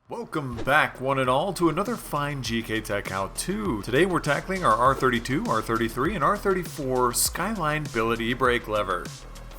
Welcome back, one and all, to another fine GKTECH how-to. Today we're tackling our R32, R33, and R34 Skyline billet e-brake lever.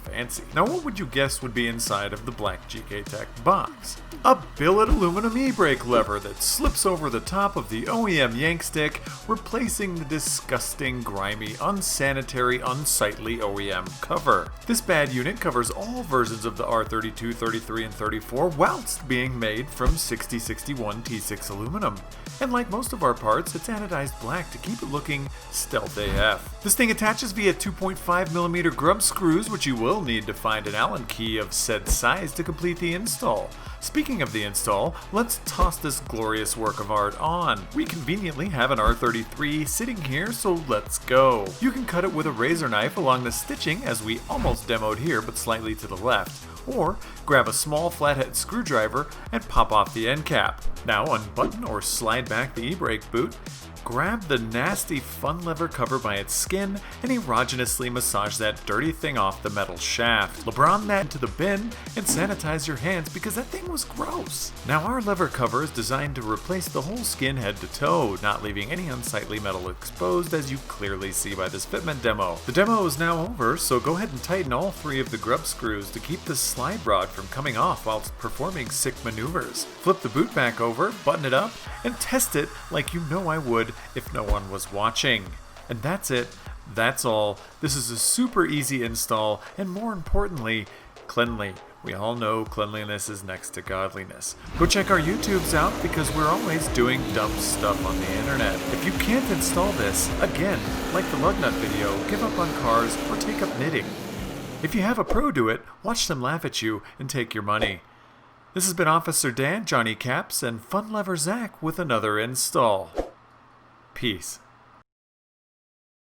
Fancy. Now what would you guess would be inside of the black GKTECH box? A billet aluminum e-brake lever that slips over the top of the OEM yank stick, replacing the disgusting, grimy, unsanitary, unsightly OEM cover. This bad unit covers all versions of the R32, 33, and 34 whilst being made from 6061 T6 aluminum. And like most of our parts, it's anodized black to keep it looking stealth AF. This thing attaches via 2.5mm grub screws, which you will need to find an Allen key of said size to complete the install. Speaking of the install, let's toss this glorious work of art on. We conveniently have an R33 sitting here, so let's go. You can cut it with a razor knife along the stitching, as we almost demoed here but slightly to the left, or grab a small flathead screwdriver and pop off the end cap. Now unbutton or slide back the e-brake boot, grab the nasty fun lever cover by its skin, and erogeously massage that dirty thing off the metal shaft. LeBron that into the bin and sanitize your hands because that thing was gross. Now our lever cover is designed to replace the whole skin head to toe, not leaving any unsightly metal exposed, as you clearly see by this fitment demo. The demo is now over, so go ahead and tighten all three of the grub screws to keep this slide rod from coming off whilst performing sick maneuvers. Flip the boot back over, button it up, and test it like you know I would if no one was watching. And that's it. That's all. This is a super easy install, and more importantly, cleanly. We all know cleanliness is next to godliness. Go check our YouTubes out because we're always doing dumb stuff on the internet. If you can't install this, again, like the lug nut video, give up on cars or take up knitting. If you have a pro do it, watch them laugh at you and take your money. This has been Officer Dan, Johnny Caps, and Fun Lever Zach with another install. Peace.